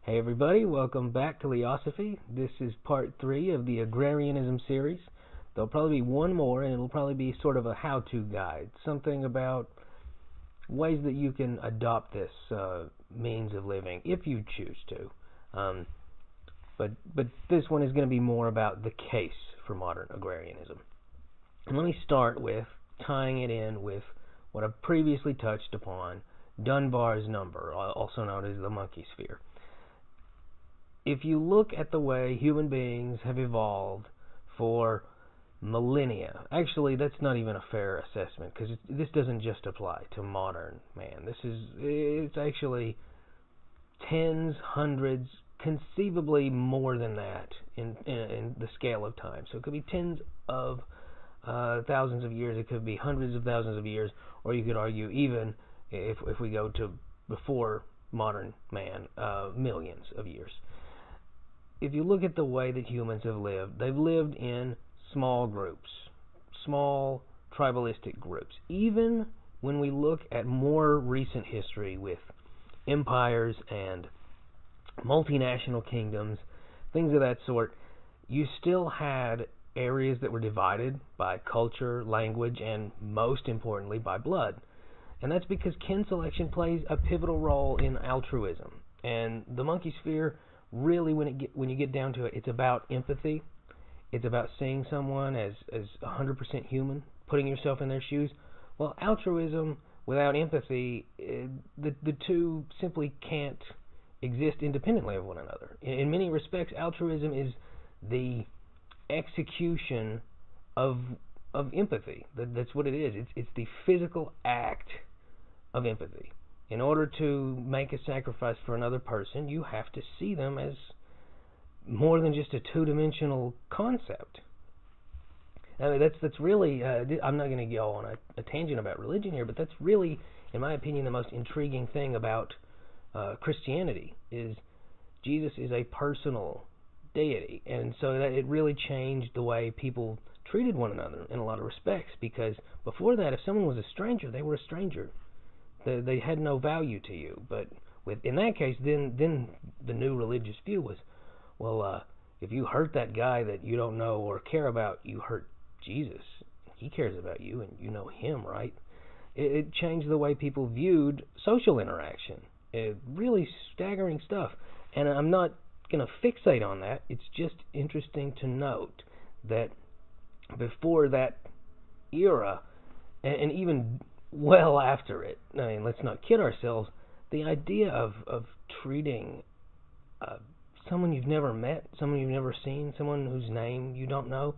Hey everybody, welcome back to Leosophy. This is part 3 of the Agrarianism series. There'll probably be one more, and it'll probably be sort of a how-to guide, something about ways that you can adopt this means of living, if you choose to. But this one is going to be more about the case for modern agrarianism. And let me start with tying it in with what I've previously touched upon, Dunbar's number, also known as the monkey sphere. If you look at the way human beings have evolved for millennia, actually that's not even a fair assessment, because this doesn't just apply to modern man. It's actually tens, hundreds, conceivably more than that in the scale of time. So it could be tens of thousands of years, it could be hundreds of thousands of years, or you could argue even if we go to before modern man, millions of years. If you look at the way that humans have lived, they've lived in small groups, small tribalistic groups. Even when we look at more recent history with empires and multinational kingdoms, things of that sort, you still had areas that were divided by culture, language, and most importantly by blood. And that's because kin selection plays a pivotal role in altruism. And the monkey sphere, really, when you get down to it, it's about empathy. It's about seeing someone as 100% human, putting yourself in their shoes. Well, altruism without empathy, the two simply can't exist independently of one another. In many respects, altruism is the execution of empathy. That's what it is. It's the physical act of empathy. In order to make a sacrifice for another person, you have to see them as more than just a two-dimensional concept. I mean, that's really, I'm not going to go on a tangent about religion here, but that's really, in my opinion, the most intriguing thing about Christianity is Jesus is a personal deity. And so that it really changed the way people treated one another in a lot of respects, because before that, if someone was a stranger, they were a stranger. They had no value to you. But in that case, then the new religious view was, well, if you hurt that guy that you don't know or care about, you hurt Jesus. He cares about you, and you know him, right? It changed the way people viewed social interaction. Really staggering stuff. And I'm not going to fixate on that. It's just interesting to note that before that era, and even well after it, I mean, let's not kid ourselves, the idea of treating someone you've never met, someone you've never seen, someone whose name you don't know,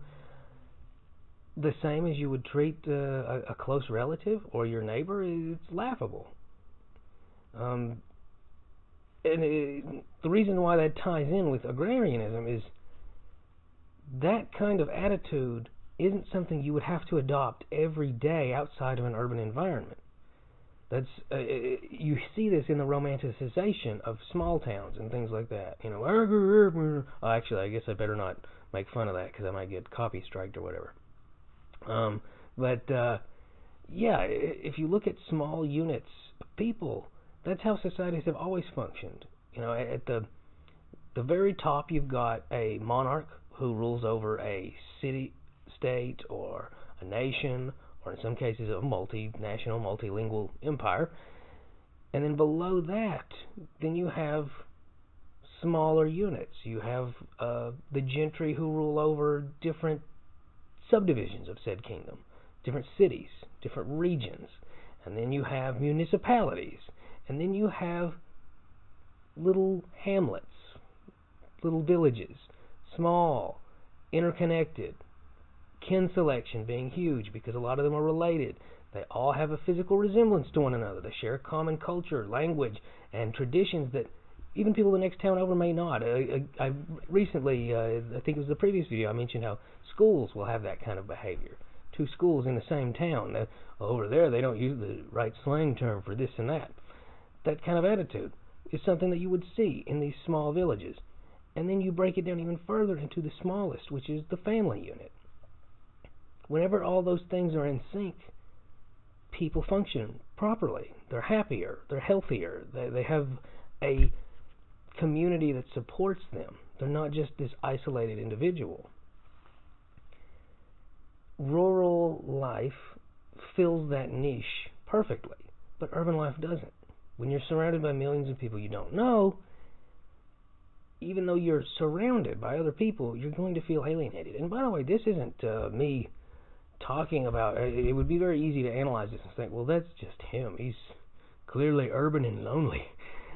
the same as you would treat a close relative or your neighbor, it's laughable. And the reason why that ties in with agrarianism is that kind of attitude isn't something you would have to adopt every day outside of an urban environment. That's you see this in the romanticization of small towns and things like that. You know, actually, I guess I better not make fun of that because I might get copy striked or whatever. Yeah, if you look at small units of people, that's how societies have always functioned. You know, at the very top, you've got a monarch who rules over a city, state, or a nation, or in some cases a multinational, multilingual empire. And then below that, then you have smaller units. You have the gentry who rule over different subdivisions of said kingdom, different cities, different regions. And then you have municipalities. And then you have little hamlets, little villages, small, interconnected, kin selection being huge because a lot of them are related. They all have a physical resemblance to one another. They share common culture, language, and traditions that even people the next town over may not. I recently, I think it was the previous video, I mentioned how schools will have that kind of behavior. Two schools in the same town. Over there, they don't use the right slang term for this and that. That kind of attitude is something that you would see in these small villages. And then you break it down even further into the smallest, which is the family unit. Whenever all those things are in sync, people function properly. They're happier, they're healthier, they have a community that supports them. They're not just this isolated individual. Rural life fills that niche perfectly, but urban life doesn't. When you're surrounded by millions of people you don't know, even though you're surrounded by other people, you're going to feel alienated. And by the way, this isn't me talking about, it would be very easy to analyze this and think, well, that's just him. He's clearly urban and lonely.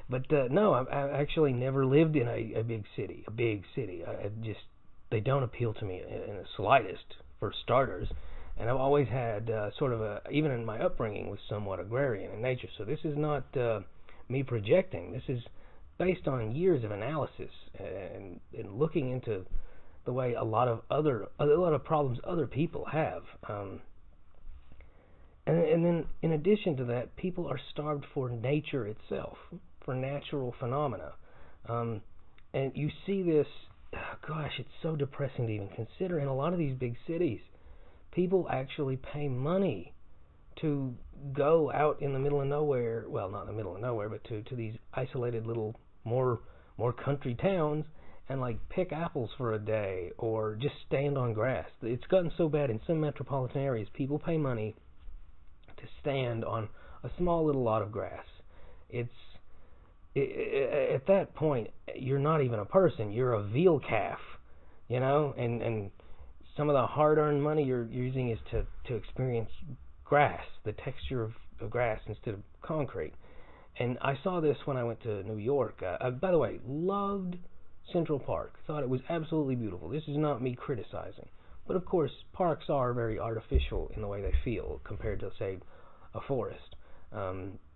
But no, I've actually never lived in a big city. They don't appeal to me in the slightest, for starters. And I've always had even in my upbringing, was somewhat agrarian in nature. So this is not me projecting. This is based on years of analysis and looking into the way a lot of problems other people have. And then in addition to that, people are starved for nature itself, for natural phenomena. And you see this, gosh, it's so depressing to even consider. In a lot of these big cities, people actually pay money to go out in the middle of nowhere, well, not in the middle of nowhere, but to these isolated little more country towns and like pick apples for a day or just stand on grass. It's gotten so bad in some metropolitan areas, people pay money to stand on a small little lot of grass. At that point, you're not even a person, you're a veal calf, and some of the hard-earned money you're using is to experience grass, the texture of grass instead of concrete. And I saw this when I went to New York. By the way, loved Central Park. Thought it was absolutely beautiful. This is not me criticizing. But of course, parks are very artificial in the way they feel compared to, say, a forest.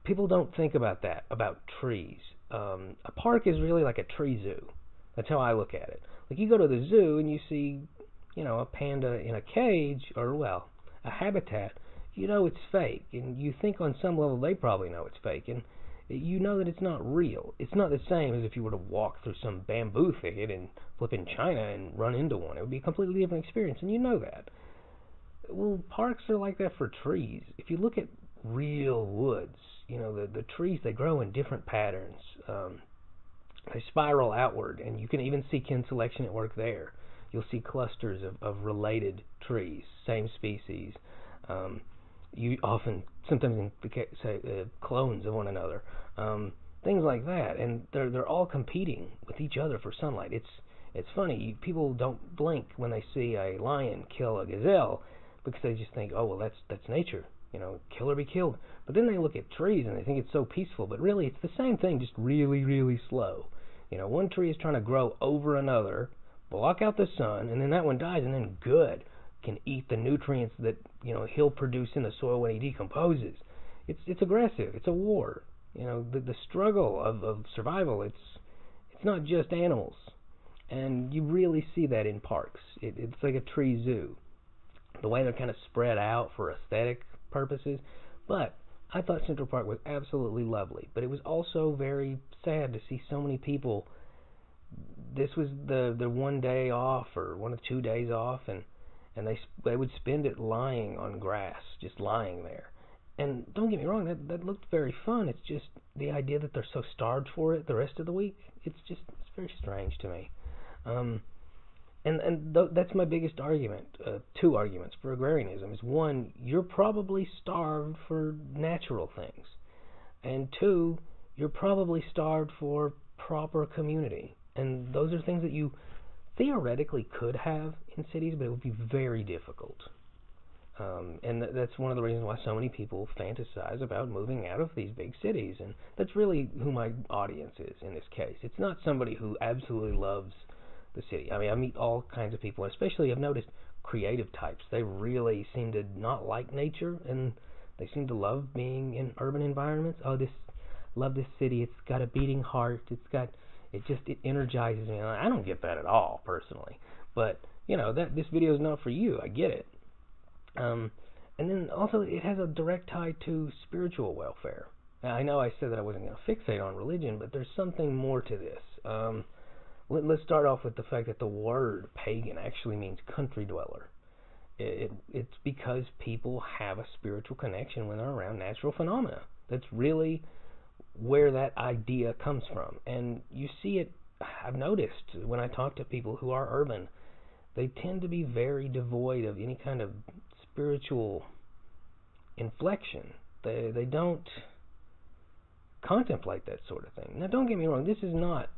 People don't think about that, about trees. A park is really like a tree zoo. That's how I look at it. Like you go to the zoo and you see, a panda in a cage, or, well, a habitat, it's fake. And you think on some level they probably know it's fake. And you know that it's not real. It's not the same as if you were to walk through some bamboo thicket in flipping China and run into one. It would be a completely different experience, and you know that. Well, parks are like that for trees. If you look at real woods, the trees, they grow in different patterns. They spiral outward, and you can even see kin selection at work there. You'll see clusters of related trees, same species. You often, sometimes say clones of one another, things like that, and they're all competing with each other for sunlight. It's funny. People don't blink when they see a lion kill a gazelle because they just think, oh well, that's nature, kill or be killed. But then they look at trees and they think it's so peaceful, but really it's the same thing, just really, really slow. One tree is trying to grow over another, block out the sun, and then that one dies, and then good can eat the nutrients that he'll produce in the soil when he decomposes. It's aggressive. It's a war. The struggle of survival. It's not just animals, and you really see that in parks. It's like a tree zoo. The way they're kind of spread out for aesthetic purposes. But I thought Central Park was absolutely lovely. But it was also very sad to see so many people. This was the one day off or one of 2 days off, and they would spend it lying on grass, just lying there. And don't get me wrong, that looked very fun. It's just the idea that they're so starved for it the rest of the week. It's very strange to me. That's my biggest argument. Two arguments for agrarianism is, one, you're probably starved for natural things, and two, you're probably starved for proper community. And those are things that you theoretically could have in cities, but it would be very difficult. And that's one of the reasons why so many people fantasize about moving out of these big cities. And that's really who my audience is in this case. It's not somebody who absolutely loves the city. I mean, I meet all kinds of people, especially I've noticed creative types. They really seem to not like nature, and they seem to love being in urban environments. Love this city. It's got a beating heart. It energizes me. I don't get that at all, personally. But, this video is not for you. I get it. And then also it has a direct tie to spiritual welfare. Now, I know I said that I wasn't going to fixate on religion, but there's something more to this. Let's start off with the fact that the word pagan actually means country dweller. It's because people have a spiritual connection when they're around natural phenomena. That's really where that idea comes from. And you see it, I've noticed when I talk to people who are urban, they tend to be very devoid of any kind of spiritual inflection. They don't contemplate that sort of thing. Now, don't get me wrong.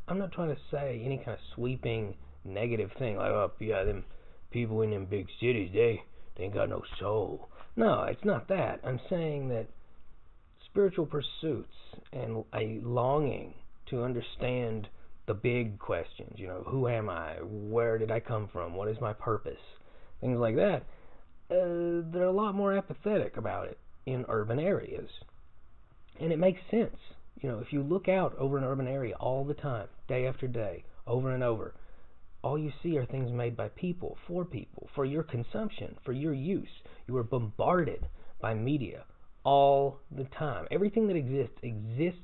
I'm not trying to say any kind of sweeping negative thing like, oh, yeah, them people in them big cities, they ain't got no soul. No, it's not that. I'm saying that spiritual pursuits and a longing to understand the big questions, who am I? Where did I come from? What is my purpose? Things like that. They're a lot more apathetic about it in urban areas. And it makes sense. If you look out over an urban area all the time, day after day, over and over, all you see are things made by people, for your consumption, for your use. You are bombarded by media all the time. Everything that exists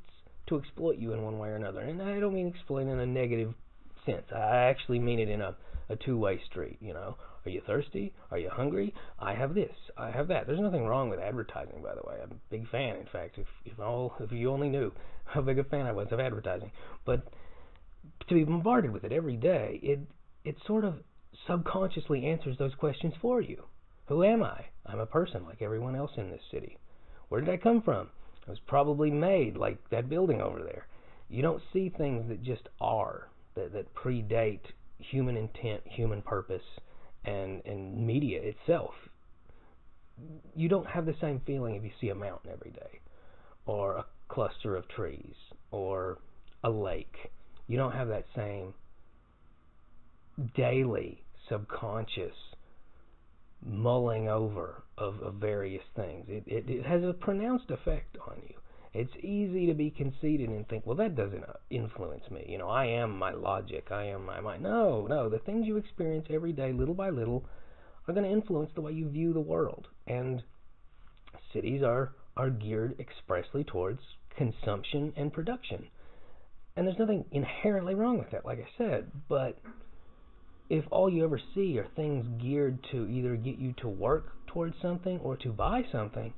to exploit you in one way or another. And I don't mean exploit in a negative sense. I actually mean it in a two-way street, Are you thirsty? Are you hungry? I have this. I have that. There's nothing wrong with advertising, by the way. I'm a big fan, in fact, if you only knew how big a fan I was of advertising. But to be bombarded with it every day, it sort of subconsciously answers those questions for you. Who am I? I'm a person like everyone else in this city. Where did I come from? I was probably made like that building over there. You don't see things that just are, that predate human intent, human purpose, and media itself. You don't have the same feeling if you see a mountain every day, or a cluster of trees, or a lake. You don't have that same daily subconscious mulling over of various things. It has a pronounced effect on you. It's easy to be conceited and think, well, that doesn't influence me. I am my logic. I am my mind. No. The things you experience every day, little by little, are going to influence the way you view the world. And cities are geared expressly towards consumption and production. And there's nothing inherently wrong with that, like I said. But if all you ever see are things geared to either get you to work towards something or to buy something,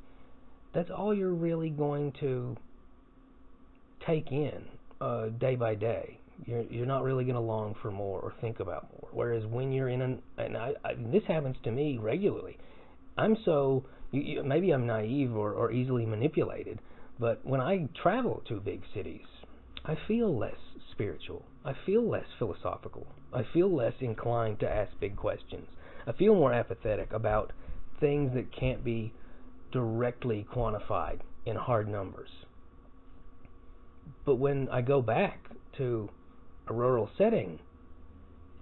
that's all you're really going to take in day by day. You're not really going to long for more or think about more. Whereas when you're in this happens to me regularly. Maybe I'm naive or easily manipulated, but when I travel to big cities, I feel less spiritual. I feel less philosophical. I feel less inclined to ask big questions. I feel more apathetic about things that can't be directly quantified in hard numbers. But when I go back to a rural setting,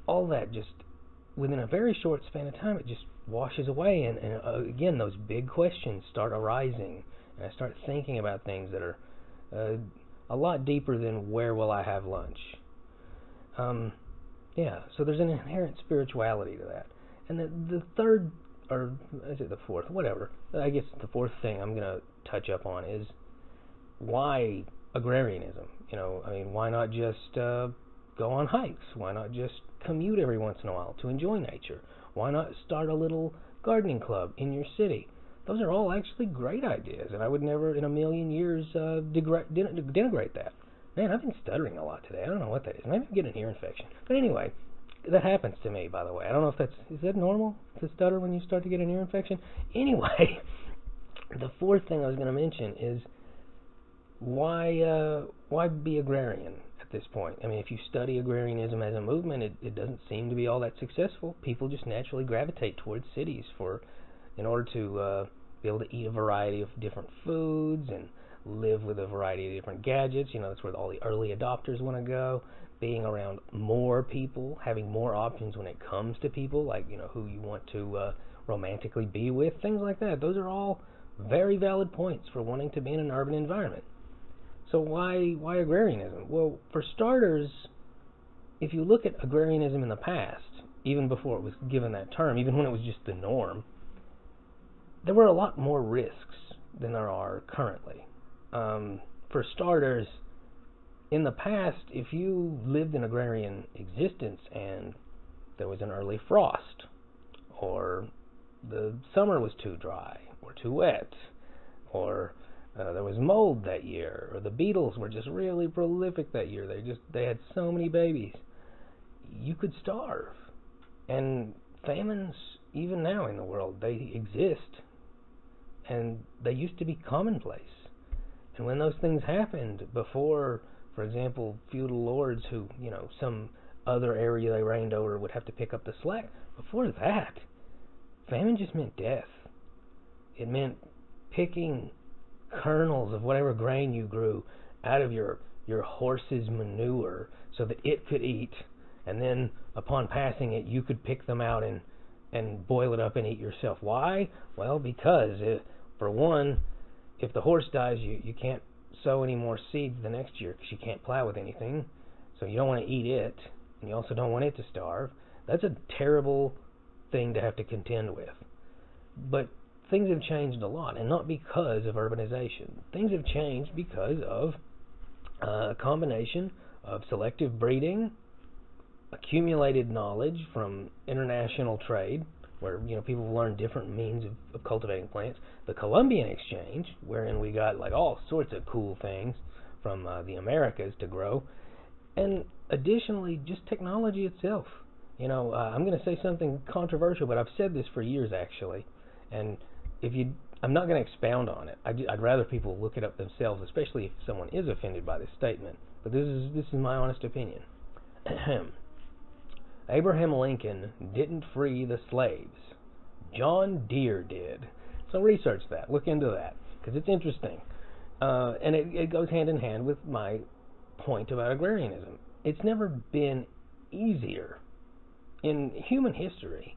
all that just, within a very short span of time, it just washes away. And again, those big questions start arising. And I start thinking about things that are a lot deeper than where will I have lunch. So there's an inherent spirituality to that. And the third, or is it the fourth? Whatever. I guess the fourth thing I'm going to touch up on is why agrarianism? Why not just go on hikes? Why not just commute every once in a while to enjoy nature? Why not start a little gardening club in your city? Those are all actually great ideas, and I would never in a million years denigrate that. Man, I've been stuttering a lot today. I don't know what that is. Maybe I'm getting an ear infection. But anyway, that happens to me, by the way. I don't know if is that normal to stutter when you start to get an ear infection? Anyway, the fourth thing I was going to mention is why be agrarian at this point? If you study agrarianism as a movement, it doesn't seem to be all that successful. People just naturally gravitate towards cities in order to be able to eat a variety of different foods and live with a variety of different gadgets. That's where all the early adopters want to go. Being around more people, having more options when it comes to people, like who you want to romantically be with, things like that. Those are all very valid points for wanting to be in an urban environment. So why agrarianism? Well, for starters, if you look at agrarianism in the past, even before it was given that term, even when it was just the norm, there were a lot more risks than there are currently. For starters, in the past, if you lived in agrarian existence and there was an early frost, or the summer was too dry or too wet, or there was mold that year, or the beetles were just really prolific that year. They had so many babies. You could starve. And famines, even now in the world, they exist. And they used to be commonplace. And when those things happened before, for example, feudal lords who, some other area they reigned over would have to pick up the slack, before that, famine just meant death. It meant picking kernels of whatever grain you grew out of your horse's manure so that it could eat, and then upon passing it you could pick them out and boil it up and eat yourself. Why? Well, because for one, if the horse dies, you can't sow any more seeds the next year because you can't plow with anything, so you don't want to eat it, and you also don't want it to starve. That's a terrible thing to have to contend with. But things have changed a lot, and not because of urbanization. Things have changed because of a combination of selective breeding, accumulated knowledge from international trade, where people have learned different means of cultivating plants, the Columbian Exchange, wherein we got like all sorts of cool things from the Americas to grow, and additionally just technology itself. I'm going to say something controversial, but I've said this for years actually, and I'm not going to expound on it. I'd rather people look it up themselves, especially if someone is offended by this statement. But this is my honest opinion. Abraham Lincoln didn't free the slaves. John Deere did. So research that. Look into that, because it's interesting. And it goes hand in hand with my point about agrarianism. It's never been easier in human history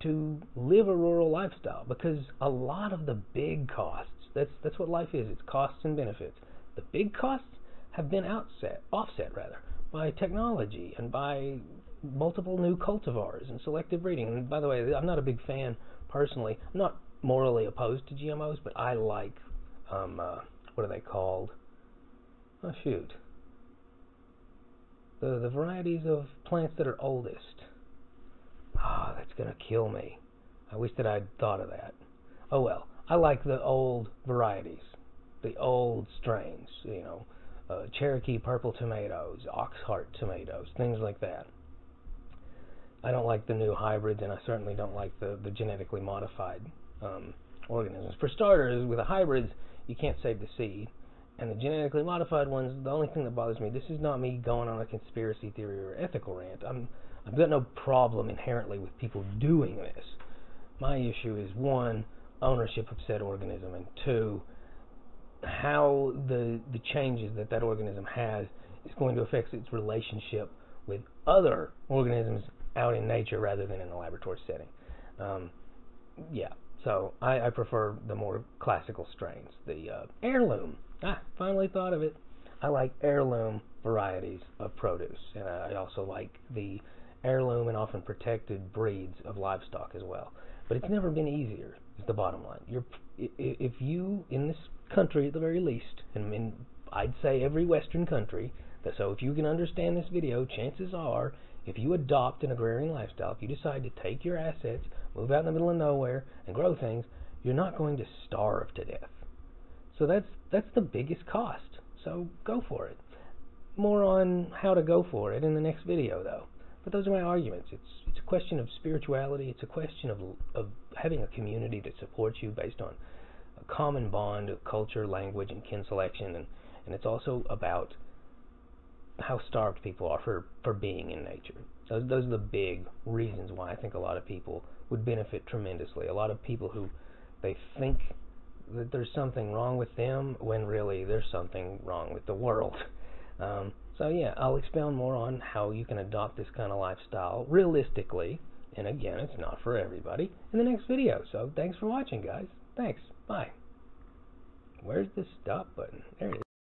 to live a rural lifestyle, because a lot of the big costs, that's what life is, it's costs and benefits. The big costs have been offset by technology and by multiple new cultivars and selective breeding. And by the way, I'm not a big fan personally. I'm not morally opposed to GMOs, but I like what are they called? Oh shoot. The varieties of plants that are oldest. Oh, that's going to kill me. I wish that I'd thought of that. Oh well, I like the old varieties, the old strains, Cherokee purple tomatoes, Oxheart tomatoes, things like that. I don't like the new hybrids, and I certainly don't like the genetically modified organisms. For starters, with the hybrids, you can't save the seed. And the genetically modified ones, the only thing that bothers me, this is not me going on a conspiracy theory or ethical rant. I've got no problem inherently with people doing this. My issue is, one, ownership of said organism, and two, how the changes that organism has is going to affect its relationship with other organisms out in nature rather than in a laboratory setting. So I prefer the more classical strains. The heirloom. Finally thought of it. I like heirloom varieties of produce, and I also like the heirloom and often protected breeds of livestock as well. But it's never been easier, is the bottom line. If you, in this country at the very least, and I'd say every Western country, so if you can understand this video, chances are, if you adopt an agrarian lifestyle, if you decide to take your assets, move out in the middle of nowhere, and grow things, you're not going to starve to death. So that's the biggest cost. So go for it. More on how to go for it in the next video, though. But those are my arguments. It's a question of spirituality. It's a question of having a community that supports you based on a common bond of culture, language, and kin selection. And it's also about how starved people are for being in nature. Those are the big reasons why I think a lot of people would benefit tremendously. A lot of people who they think that there's something wrong with them when really there's something wrong with the world. So yeah, I'll expound more on how you can adopt this kind of lifestyle realistically, and again, it's not for everybody, in the next video. So thanks for watching, guys. Thanks. Bye. Where's the stop button? There it is.